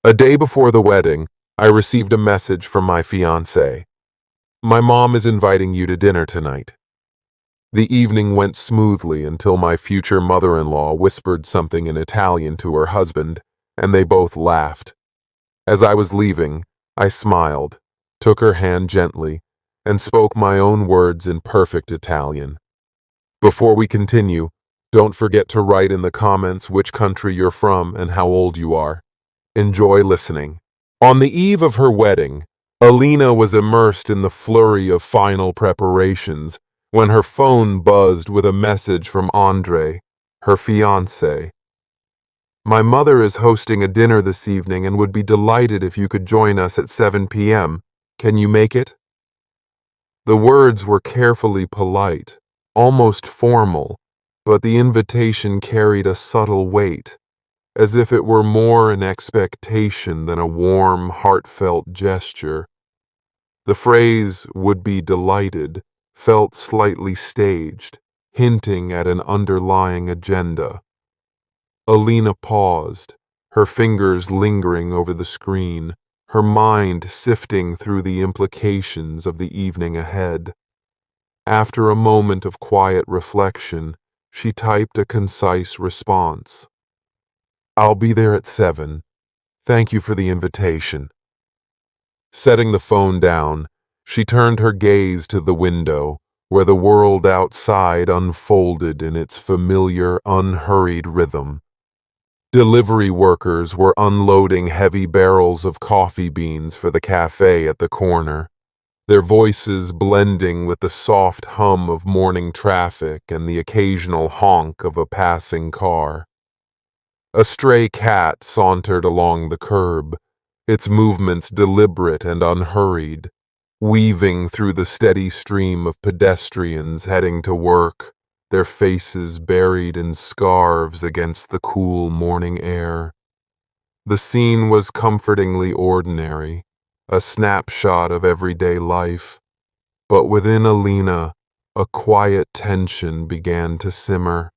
A day before the wedding, I received a message from my fiancé. My mom is inviting you to dinner tonight. The evening went smoothly until my future mother-in-law whispered something in Italian to her husband, and they both laughed. As I was leaving, I smiled, took her hand gently, and spoke my own words in perfect Italian. Before we continue, don't forget to write in the comments which country you're from and how old you are. Enjoy listening. On the eve of her wedding, Alina was immersed in the flurry of final preparations when her phone buzzed with a message from Andre, her fiancé. My mother is hosting a dinner this evening and would be delighted if you could join us at 7 p.m. Can you make it? The words were carefully polite, almost formal, but the invitation carried a subtle weight, as if it were more an expectation than a warm, heartfelt gesture. The phrase, would be delighted, felt slightly staged, hinting at an underlying agenda. Alina paused, her fingers lingering over the screen, her mind sifting through the implications of the evening ahead. After a moment of quiet reflection, she typed a concise response. I'll be there at 7. Thank you for the invitation. Setting the phone down, she turned her gaze to the window, where the world outside unfolded in its familiar, unhurried rhythm. Delivery workers were unloading heavy barrels of coffee beans for the cafe at the corner, their voices blending with the soft hum of morning traffic and the occasional honk of a passing car. A stray cat sauntered along the curb, its movements deliberate and unhurried, weaving through the steady stream of pedestrians heading to work, their faces buried in scarves against the cool morning air. The scene was comfortingly ordinary, a snapshot of everyday life, but within Alina, a quiet tension began to simmer.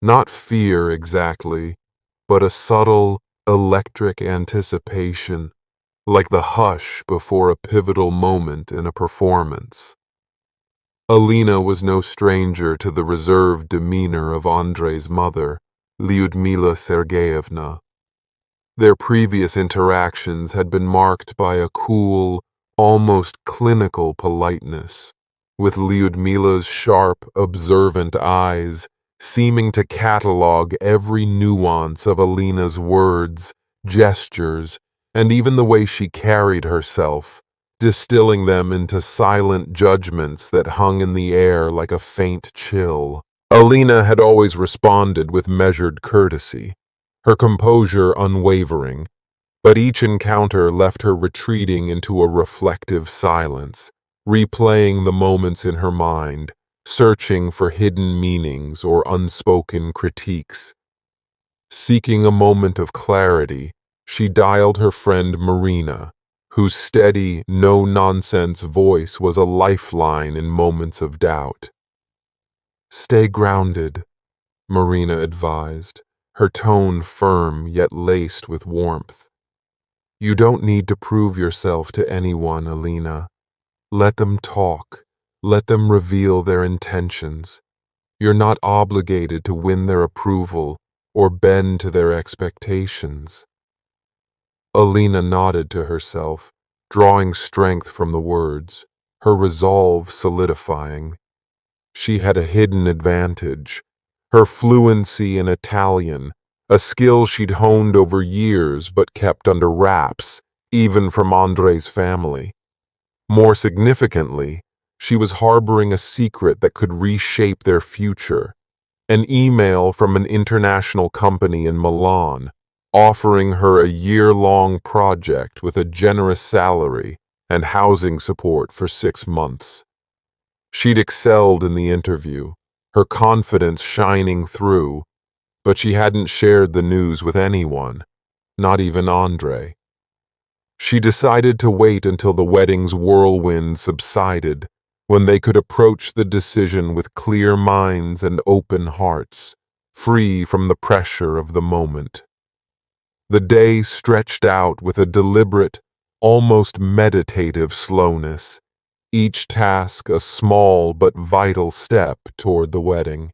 Not fear exactly, but a subtle, electric anticipation, like the hush before a pivotal moment in a performance. Alina was no stranger to the reserved demeanor of Andrei's mother, Lyudmila Sergeyevna. Their previous interactions had been marked by a cool, almost clinical politeness, with Lyudmila's sharp, observant eyes seeming to catalog every nuance of Alina's words, gestures, and even the way she carried herself, distilling them into silent judgments that hung in the air like a faint chill. Alina had always responded with measured courtesy, her composure unwavering, but each encounter left her retreating into a reflective silence, replaying the moments in her mind, searching for hidden meanings or unspoken critiques. Seeking a moment of clarity, she dialed her friend Marina, whose steady, no-nonsense voice was a lifeline in moments of doubt. Stay grounded, Marina advised, her tone firm yet laced with warmth. You don't need to prove yourself to anyone, Alina. Let them talk. Let them reveal their intentions. You're not obligated to win their approval or bend to their expectations. Alina nodded to herself, drawing strength from the words, her resolve solidifying. She had a hidden advantage, her fluency in Italian, a skill she'd honed over years but kept under wraps, even from Andrei's family. More significantly, she was harboring a secret that could reshape their future, an email from an international company in Milan, offering her a year-long project with a generous salary and housing support for 6 months. She'd excelled in the interview, her confidence shining through, but she hadn't shared the news with anyone, not even Andre. She decided to wait until the wedding's whirlwind subsided, when they could approach the decision with clear minds and open hearts, free from the pressure of the moment. The day stretched out with a deliberate, almost meditative slowness, each task a small but vital step toward the wedding.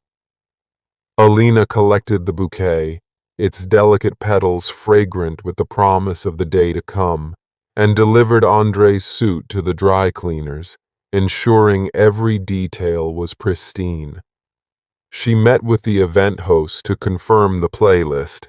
Alina collected the bouquet, its delicate petals fragrant with the promise of the day to come, and delivered Andre's suit to the dry cleaners, ensuring every detail was pristine. She met with the event host to confirm the playlist,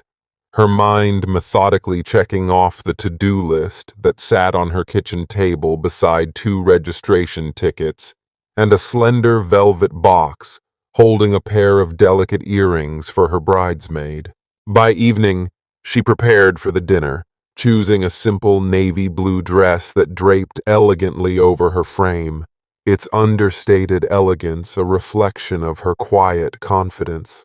her mind methodically checking off the to-do list that sat on her kitchen table beside 2 registration tickets and a slender velvet box holding a pair of delicate earrings for her bridesmaid. By evening, she prepared for the dinner, choosing a simple navy blue dress that draped elegantly over her frame, its understated elegance a reflection of her quiet confidence.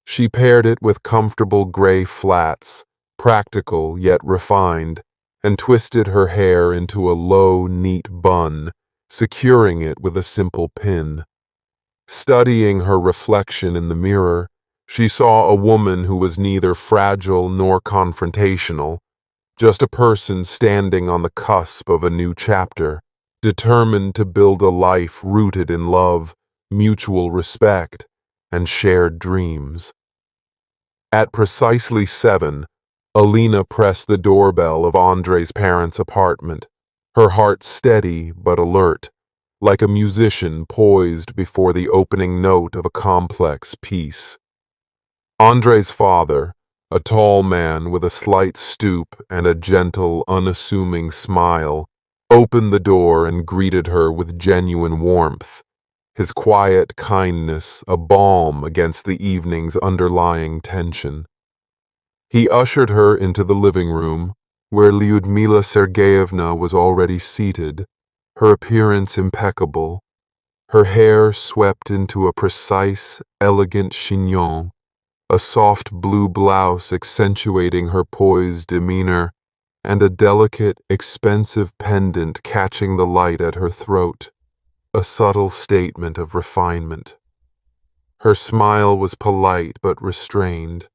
She paired it with comfortable gray flats, practical yet refined, and twisted her hair into a low, neat bun, securing it with a simple pin. Studying her reflection in the mirror, she saw a woman who was neither fragile nor confrontational, just a person standing on the cusp of a new chapter, determined to build a life rooted in love, mutual respect, and shared dreams. At precisely 7, Alina pressed the doorbell of Andre's parents' apartment, her heart steady but alert, like a musician poised before the opening note of a complex piece. Andre's father, a tall man with a slight stoop and a gentle, unassuming smile, opened the door and greeted her with genuine warmth, his quiet kindness a balm against the evening's underlying tension. He ushered her into the living room, where Lyudmila Sergeyevna was already seated, her appearance impeccable, her hair swept into a precise, elegant chignon, a soft blue blouse accentuating her poised demeanor, and a delicate, expensive pendant catching the light at her throat, a subtle statement of refinement. Her smile was polite but restrained,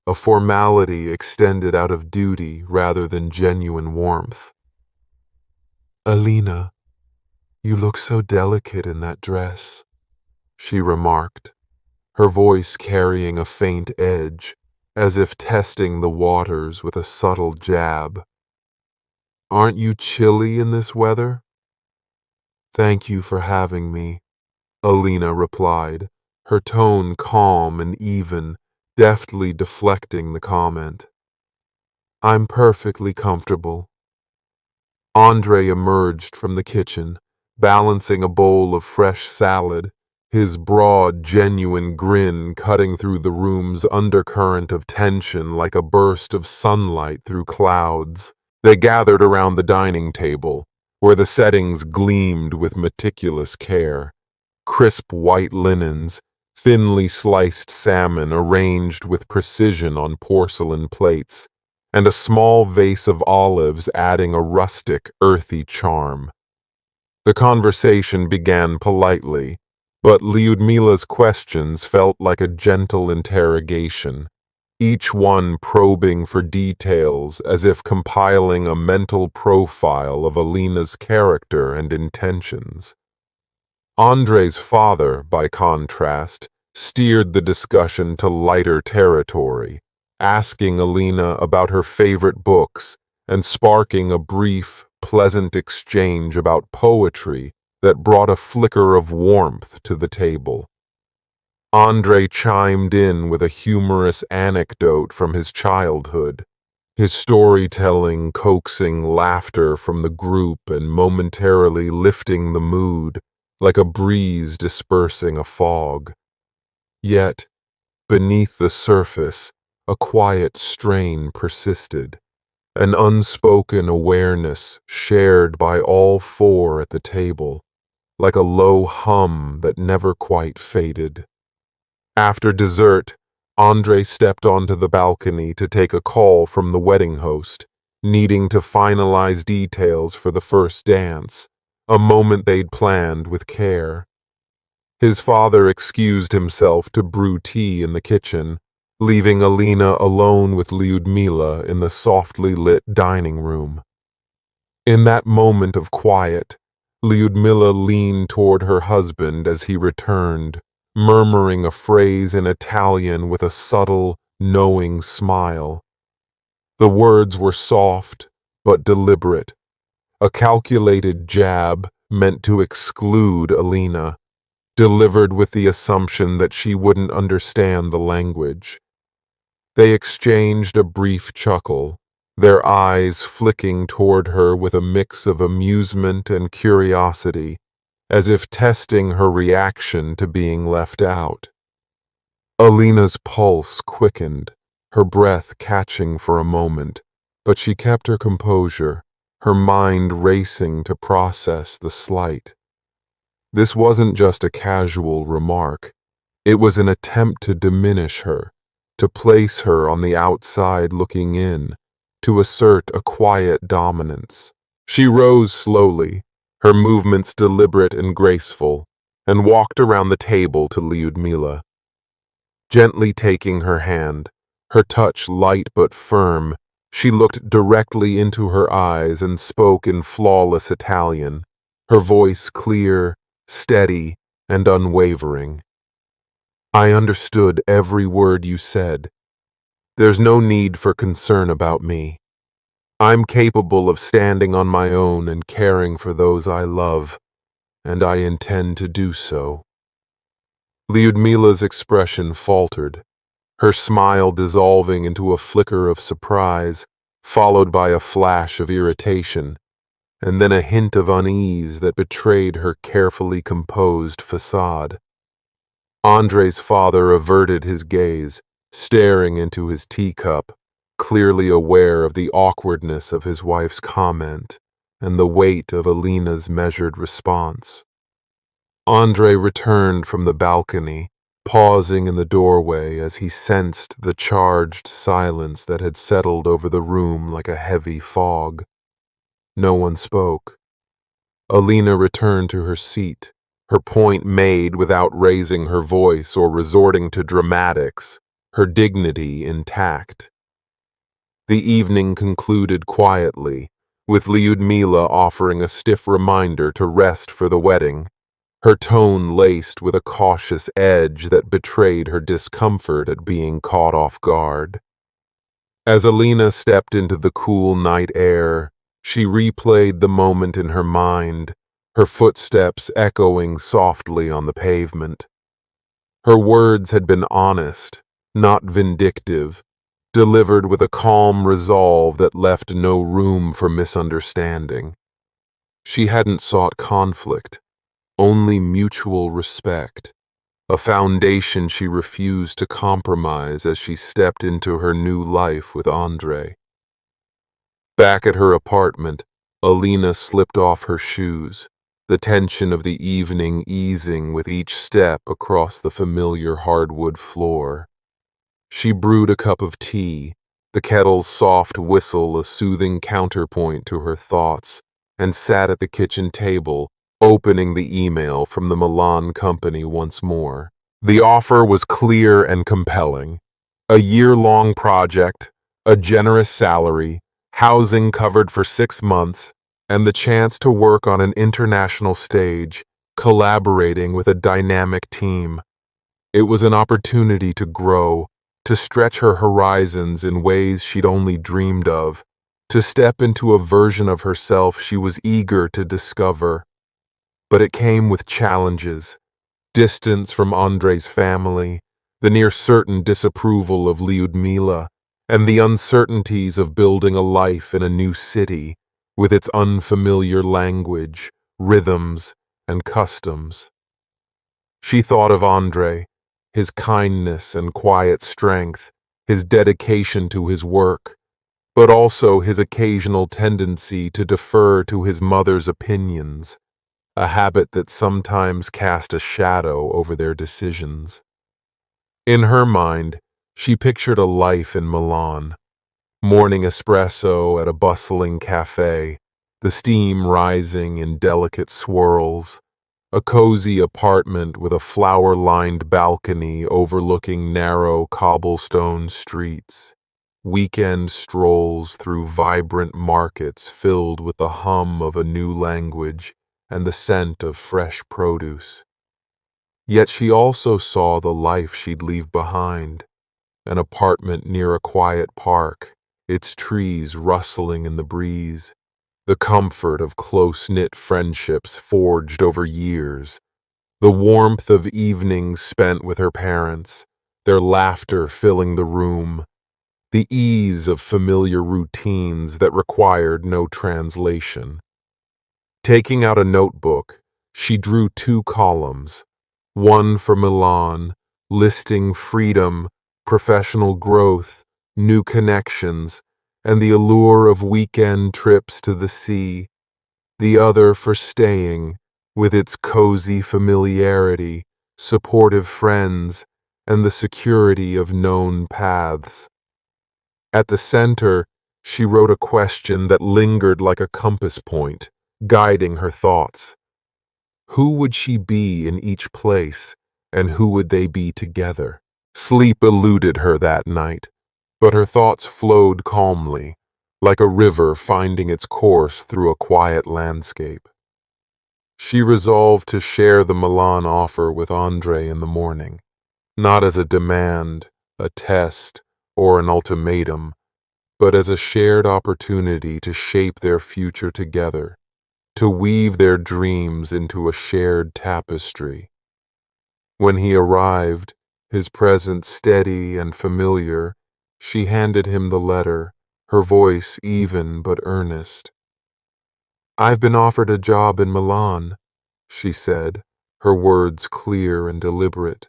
a formality extended out of duty rather than genuine warmth. "Alina, you look so delicate in that dress," she remarked, her voice carrying a faint edge, as if testing the waters with a subtle jab. "Aren't you chilly in this weather?" "Thank you for having me," Alina replied, her tone calm and even, deftly deflecting the comment. "I'm perfectly comfortable." Andre emerged from the kitchen, balancing a bowl of fresh salad, his broad, genuine grin cutting through the room's undercurrent of tension like a burst of sunlight through clouds. They gathered around the dining table, where the settings gleamed with meticulous care. Crisp white linens, thinly sliced salmon arranged with precision on porcelain plates, and a small vase of olives adding a rustic, earthy charm. The conversation began politely, but Lyudmila's questions felt like a gentle interrogation, each one probing for details as if compiling a mental profile of Alina's character and intentions. Andre's father, by contrast, steered the discussion to lighter territory, asking Alina about her favorite books and sparking a brief, pleasant exchange about poetry that brought a flicker of warmth to the table. Andre chimed in with a humorous anecdote from his childhood, his storytelling coaxing laughter from the group and momentarily lifting the mood like a breeze dispersing a fog. Yet, beneath the surface, a quiet strain persisted, an unspoken awareness shared by all 4 at the table, like a low hum that never quite faded. After dessert, Andre stepped onto the balcony to take a call from the wedding host, needing to finalize details for the first dance, a moment they'd planned with care. His father excused himself to brew tea in the kitchen, leaving Alina alone with Lyudmila in the softly lit dining room. In that moment of quiet, Lyudmila leaned toward her husband as he returned, murmuring a phrase in Italian with a subtle, knowing smile. The words were soft but deliberate, a calculated jab meant to exclude Alina, delivered with the assumption that she wouldn't understand the language. They exchanged a brief chuckle, their eyes flicking toward her with a mix of amusement and curiosity, as if testing her reaction to being left out. Alina's pulse quickened, her breath catching for a moment, but she kept her composure, her mind racing to process the slight. This wasn't just a casual remark. It was an attempt to diminish her, to place her on the outside looking in, to assert a quiet dominance. She rose slowly, her movements deliberate and graceful, and walked around the table to Lyudmila. Gently taking her hand, her touch light but firm, she looked directly into her eyes and spoke in flawless Italian, her voice clear, steady, and unwavering. "I understood every word you said. There's no need for concern about me. I'm capable of standing on my own and caring for those I love, and I intend to do so." Lyudmila's expression faltered, her smile dissolving into a flicker of surprise, followed by a flash of irritation, and then a hint of unease that betrayed her carefully composed facade. Andre's father averted his gaze, staring into his teacup, clearly aware of the awkwardness of his wife's comment and the weight of Alina's measured response. Andre returned from the balcony, pausing in the doorway as he sensed the charged silence that had settled over the room like a heavy fog. No one spoke. Alina returned to her seat, her point made without raising her voice or resorting to dramatics, her dignity intact. The evening concluded quietly, with Lyudmila offering a stiff reminder to rest for the wedding, her tone laced with a cautious edge that betrayed her discomfort at being caught off guard. As Alina stepped into the cool night air, she replayed the moment in her mind, her footsteps echoing softly on the pavement. Her words had been honest, not vindictive, delivered with a calm resolve that left no room for misunderstanding. She hadn't sought conflict, only mutual respect, a foundation she refused to compromise as she stepped into her new life with Andre. Back at her apartment, Alina slipped off her shoes, the tension of the evening easing with each step across the familiar hardwood floor. She brewed a cup of tea, the kettle's soft whistle a soothing counterpoint to her thoughts, and sat at the kitchen table, opening the email from the Milan company once more. The offer was clear and compelling. A year-long project, a generous salary, housing covered for 6 months, and the chance to work on an international stage, collaborating with a dynamic team. It was an opportunity to grow, to stretch her horizons in ways she'd only dreamed of, to step into a version of herself she was eager to discover. But it came with challenges, distance from Andre's family, the near-certain disapproval of Lyudmila, and the uncertainties of building a life in a new city, with its unfamiliar language, rhythms, and customs. She thought of Andre, his kindness and quiet strength, his dedication to his work, but also his occasional tendency to defer to his mother's opinions, a habit that sometimes cast a shadow over their decisions. In her mind, she pictured a life in Milan, morning espresso at a bustling cafe, the steam rising in delicate swirls, A cozy apartment with a flower-lined balcony overlooking narrow cobblestone streets. Weekend strolls through vibrant markets filled with the hum of a new language and the scent of fresh produce. Yet she also saw the life she'd leave behind, an apartment near a quiet park, its trees rustling in the breeze, the comfort of close-knit friendships forged over years, the warmth of evenings spent with her parents, their laughter filling the room, the ease of familiar routines that required no translation. Taking out a notebook, she drew 2 columns, one for Milan, listing freedom, professional growth, new connections, and the allure of weekend trips to the sea, the other for staying, with its cozy familiarity, supportive friends, and the security of known paths. At the center, she wrote a question that lingered like a compass point, guiding her thoughts. Who would she be in each place, and who would they be together? Sleep eluded her that night, but her thoughts flowed calmly, like a river finding its course through a quiet landscape. She resolved to share the Milan offer with Andre in the morning, not as a demand, a test, or an ultimatum, but as a shared opportunity to shape their future together, to weave their dreams into a shared tapestry. When he arrived, his presence steady and familiar, she handed him the letter, her voice even but earnest. "I've been offered a job in Milan," she said, her words clear and deliberate.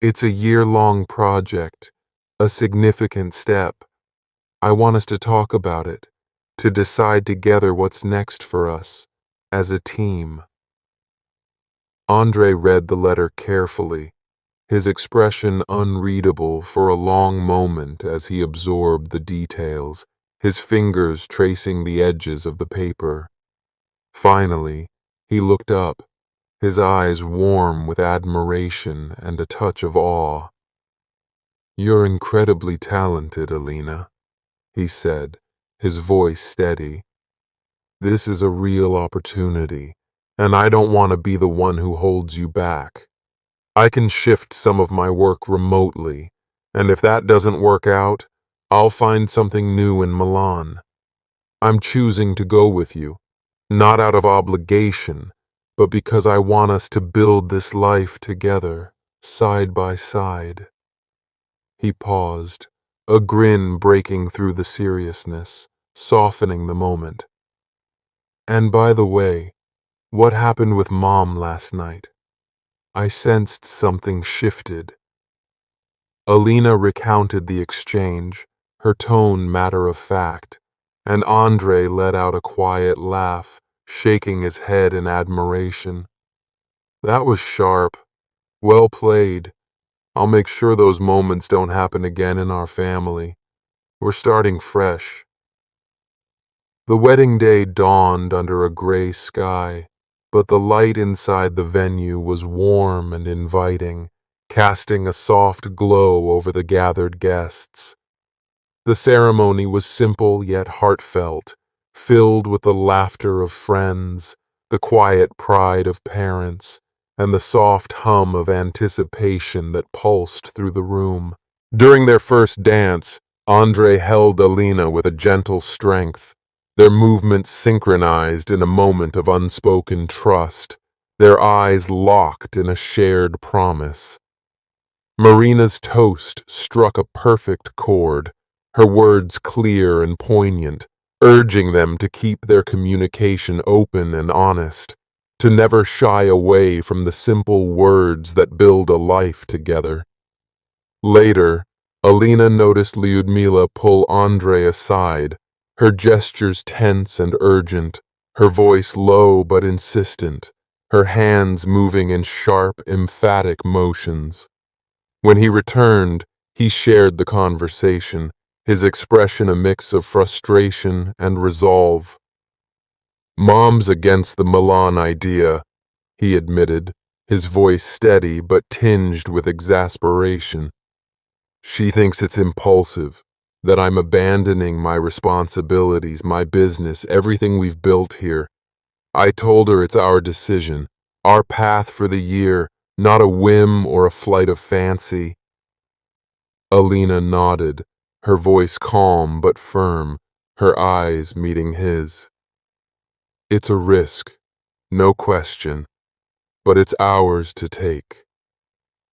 "It's a year-long project, a significant step. I want us to talk about it, to decide together what's next for us, as a team." Andre read the letter carefully, his expression unreadable for a long moment as he absorbed the details, his fingers tracing the edges of the paper. Finally, he looked up, his eyes warm with admiration and a touch of awe. "You're incredibly talented, Alina," he said, his voice steady. "This is a real opportunity, and I don't want to be the one who holds you back. I can shift some of my work remotely, and if that doesn't work out, I'll find something new in Milan. I'm choosing to go with you, not out of obligation, but because I want us to build this life together, side by side." He paused, a grin breaking through the seriousness, softening the moment. "And by the way, what happened with Mom last night? I sensed something shifted." Alina recounted the exchange, her tone matter-of-fact, and Andre let out a quiet laugh, shaking his head in admiration. "That was sharp. Well played. I'll make sure those moments don't happen again in our family. We're starting fresh." The wedding day dawned under a gray sky, but the light inside the venue was warm and inviting, casting a soft glow over the gathered guests. The ceremony was simple yet heartfelt, filled with the laughter of friends, the quiet pride of parents, and the soft hum of anticipation that pulsed through the room. During their first dance, Andre held Alina with a gentle strength, their movements synchronized in a moment of unspoken trust, their eyes locked in a shared promise. Marina's toast struck a perfect chord, her words clear and poignant, urging them to keep their communication open and honest, to never shy away from the simple words that build a life together. Later, Alina noticed Lyudmila pull Andre aside, her gestures tense and urgent, her voice low but insistent, her hands moving in sharp, emphatic motions. When he returned, he shared the conversation, his expression a mix of frustration and resolve. "Mom's against the Milan idea. he admitted, his voice steady but tinged with exasperation. She thinks it's impulsive, that I'm abandoning my responsibilities, my business, everything we've built here. I told her it's our decision, our path for the year, not a whim or a flight of fancy. Alina nodded, her voice calm but firm, her eyes meeting his. It's a risk, no question, but it's ours to take.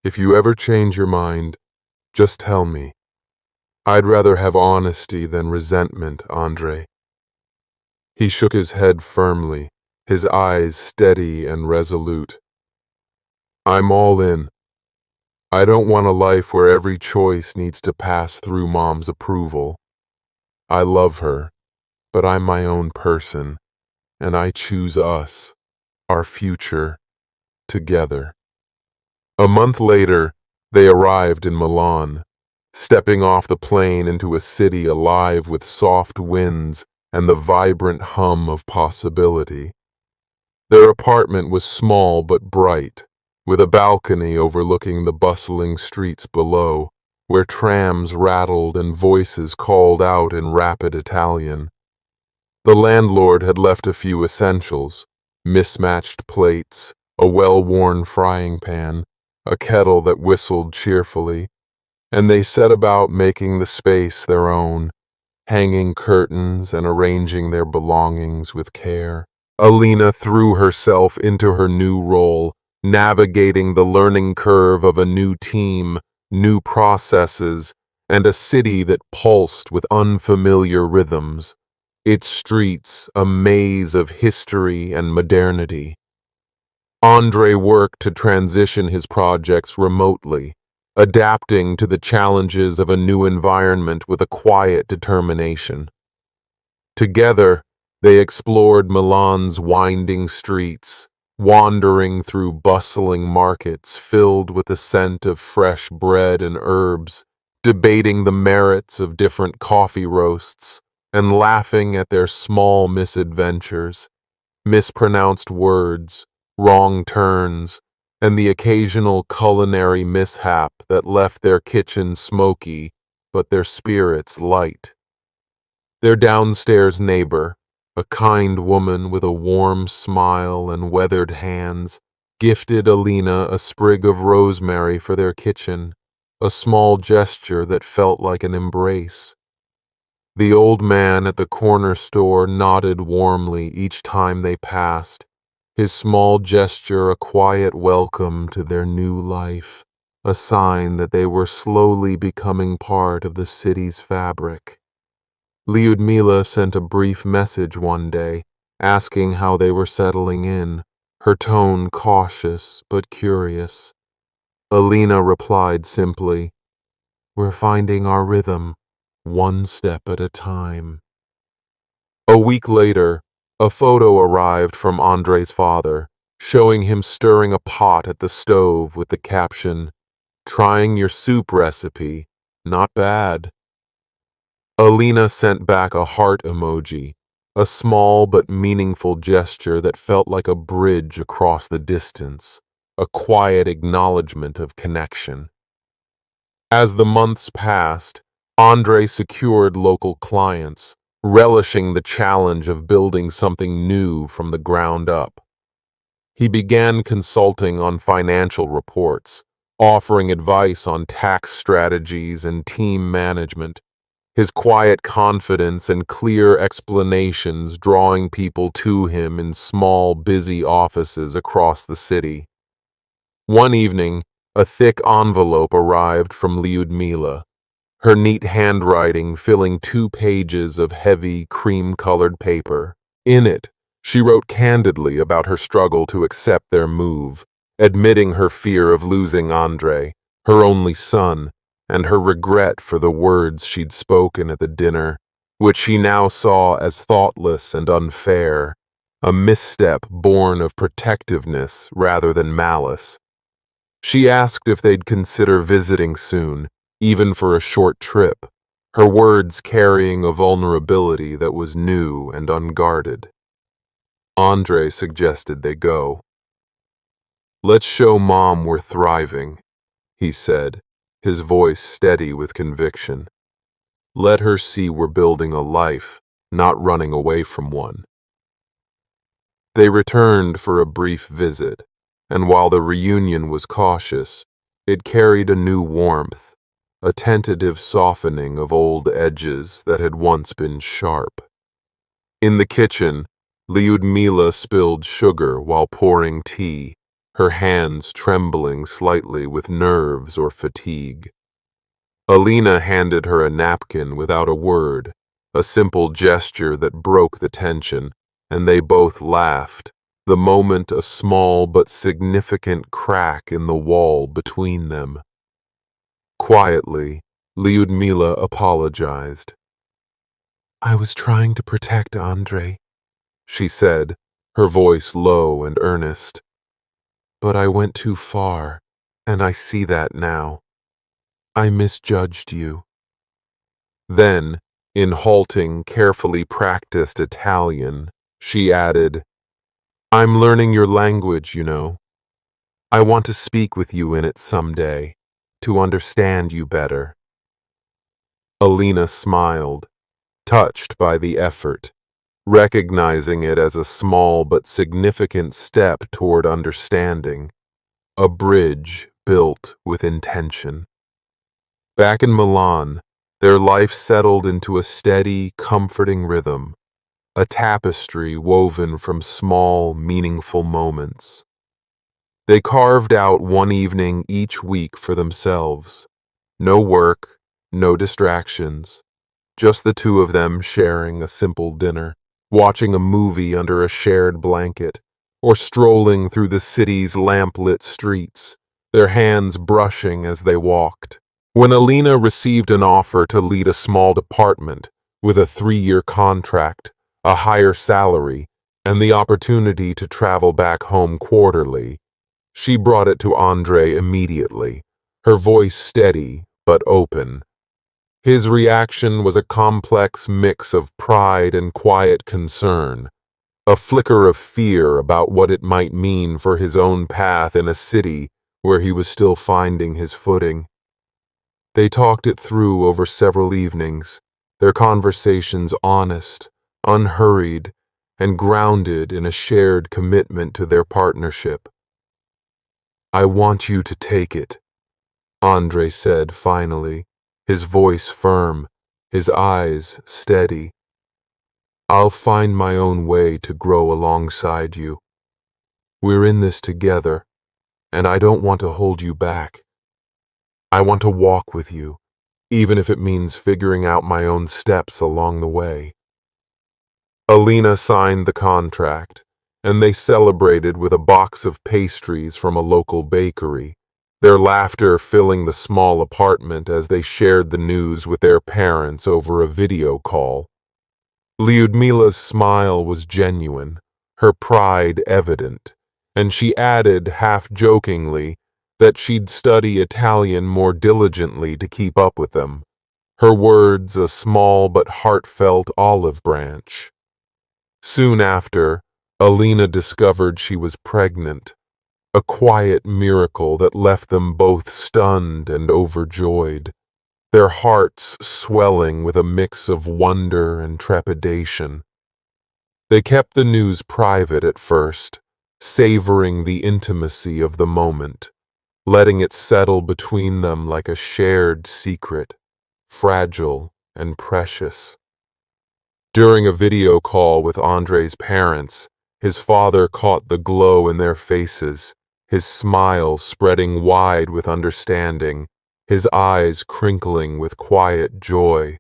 If you ever change your mind, just tell me. I'd rather have honesty than resentment, Andre. He shook his head firmly, his eyes steady and resolute. I'm all in. I don't want a life where every choice needs to pass through Mom's approval. I love her, but I'm my own person, and I choose us, our future, together. A month later, they arrived in Milan, stepping off the plane into a city alive with soft winds and the vibrant hum of possibility. Their apartment was small but bright, with a balcony overlooking the bustling streets below, where trams rattled and voices called out in rapid Italian. The landlord had left a few essentials: mismatched plates, a well-worn frying pan, a kettle that whistled cheerfully, and they set about making the space their own, hanging curtains and arranging their belongings with care. Alina threw herself into her new role, navigating the learning curve of a new team, new processes, and a city that pulsed with unfamiliar rhythms, its streets a maze of history and modernity. Andre worked to transition his projects remotely, adapting to the challenges of a new environment with a quiet determination. Together, they explored Milan's winding streets, wandering through bustling markets filled with the scent of fresh bread and herbs, debating the merits of different coffee roasts, and laughing at their small misadventures, mispronounced words, wrong turns, and the occasional culinary mishap that left their kitchen smoky, but their spirits light. Their downstairs neighbor, a kind woman with a warm smile and weathered hands, gifted Alina a sprig of rosemary for their kitchen, a small gesture that felt like an embrace. The old man at the corner store nodded warmly each time they passed, his small gesture a quiet welcome to their new life, a sign that they were slowly becoming part of the city's fabric. Lyudmila sent a brief message one day, asking how they were settling in, her tone cautious but curious. Alina replied simply, "We're finding our rhythm, one step at a time." A week later, a photo arrived from Andre's father, showing him stirring a pot at the stove with the caption, "Trying your soup recipe, not bad." Alina sent back a heart emoji, a small but meaningful gesture that felt like a bridge across the distance, a quiet acknowledgement of connection. As the months passed, Andre secured local clients, relishing the challenge of building something new from the ground up. He began consulting on financial reports, offering advice on tax strategies and team management, his quiet confidence and clear explanations drawing people to him in small, busy offices across the city. One evening, a thick envelope arrived from Lyudmila, her neat handwriting filling 2 pages of heavy, cream-colored paper. In it, she wrote candidly about her struggle to accept their move, admitting her fear of losing Andre, her only son, and her regret for the words she'd spoken at the dinner, which she now saw as thoughtless and unfair, a misstep born of protectiveness rather than malice. She asked if they'd consider visiting soon, even for a short trip, her words carrying a vulnerability that was new and unguarded. Andre suggested they go. Let's show Mom we're thriving, he said, his voice steady with conviction. Let her see we're building a life, not running away from one. They returned for a brief visit, and while the reunion was cautious, it carried a new warmth, a tentative softening of old edges that had once been sharp. In the kitchen, Lyudmila spilled sugar while pouring tea, her hands trembling slightly with nerves or fatigue. Alina handed her a napkin without a word, a simple gesture that broke the tension, and they both laughed, the moment a small but significant crack in the wall between them. Quietly, Lyudmila apologized. I was trying to protect Andrei, she said, her voice low and earnest. But I went too far, and I see that now. I misjudged you. Then, in halting, carefully practiced Italian, she added, I'm learning your language, you know. I want to speak with you in it someday, to understand you better. Alina smiled, touched by the effort, recognizing it as a small but significant step toward understanding, a bridge built with intention. Back in Milan, their life settled into a steady, comforting rhythm, a tapestry woven from small, meaningful moments. They carved out one evening each week for themselves. No work, no distractions, just the two of them sharing a simple dinner, watching a movie under a shared blanket, or strolling through the city's lamp-lit streets, their hands brushing as they walked. When Alina received an offer to lead a small department with a 3-year contract, a higher salary, and the opportunity to travel back home quarterly, she brought it to Andrei immediately, her voice steady but open. His reaction was a complex mix of pride and quiet concern, a flicker of fear about what it might mean for his own path in a city where he was still finding his footing. They talked it through over several evenings, their conversations honest, unhurried, and grounded in a shared commitment to their partnership. I want you to take it, Andrei said finally, his voice firm, his eyes steady. I'll find my own way to grow alongside you. We're in this together, and I don't want to hold you back. I want to walk with you, even if it means figuring out my own steps along the way. Alina signed the contract, and they celebrated with a box of pastries from a local bakery, their laughter filling the small apartment as they shared the news with their parents over a video call. Lyudmila's smile was genuine, her pride evident, and she added, half-jokingly, that she'd study Italian more diligently to keep up with them, her words a small but heartfelt olive branch. Soon after, Alina discovered she was pregnant, a quiet miracle that left them both stunned and overjoyed, their hearts swelling with a mix of wonder and trepidation. They kept the news private at first, savoring the intimacy of the moment, letting it settle between them like a shared secret, fragile and precious. During a video call with Andrei's parents, his father caught the glow in their faces, his smile spreading wide with understanding, his eyes crinkling with quiet joy.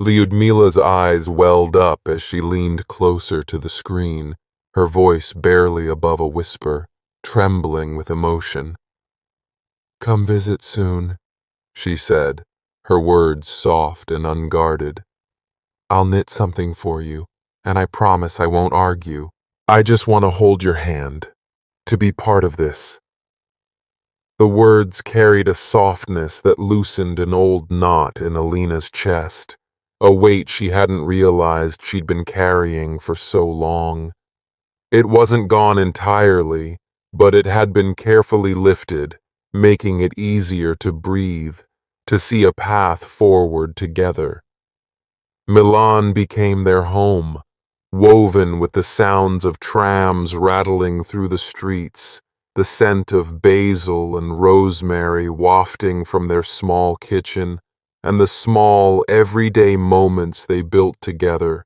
Lyudmila's eyes welled up as she leaned closer to the screen, her voice barely above a whisper, trembling with emotion. Come visit soon, she said, her words soft and unguarded. I'll knit something for you, and I promise I won't argue. I just want to hold your hand, to be part of this. The words carried a softness that loosened an old knot in Alina's chest, a weight she hadn't realized she'd been carrying for so long. It wasn't gone entirely, but it had been carefully lifted, making it easier to breathe, to see a path forward together. Milan became their home, woven with the sounds of trams rattling through the streets, the scent of basil and rosemary wafting from their small kitchen, and the small, everyday moments they built together,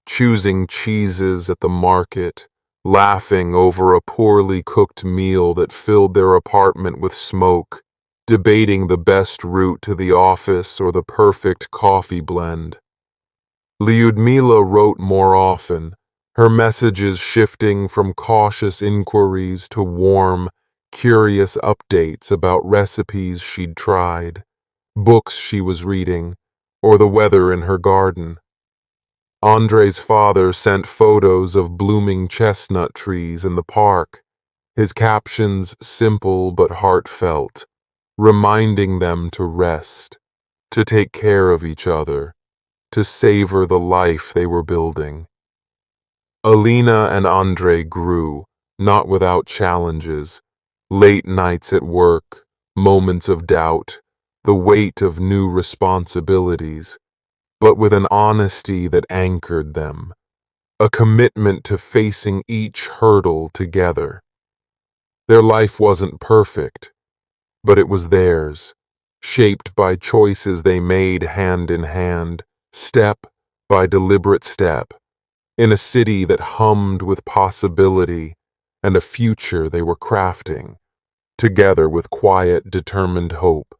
choosing cheeses at the market, laughing over a poorly cooked meal that filled their apartment with smoke, debating the best route to the office or the perfect coffee blend. Lyudmila wrote more often, her messages shifting from cautious inquiries to warm, curious updates about recipes she'd tried, books she was reading, or the weather in her garden. Andre's father sent photos of blooming chestnut trees in the park, his captions simple but heartfelt, reminding them to rest, to take care of each other, to savor the life they were building. Alina and Andre grew, not without challenges, late nights at work, moments of doubt, the weight of new responsibilities, but with an honesty that anchored them, a commitment to facing each hurdle together. Their life wasn't perfect, but it was theirs, shaped by choices they made hand in hand, step by deliberate step, in a city that hummed with possibility and a future they were crafting, together with quiet, determined hope.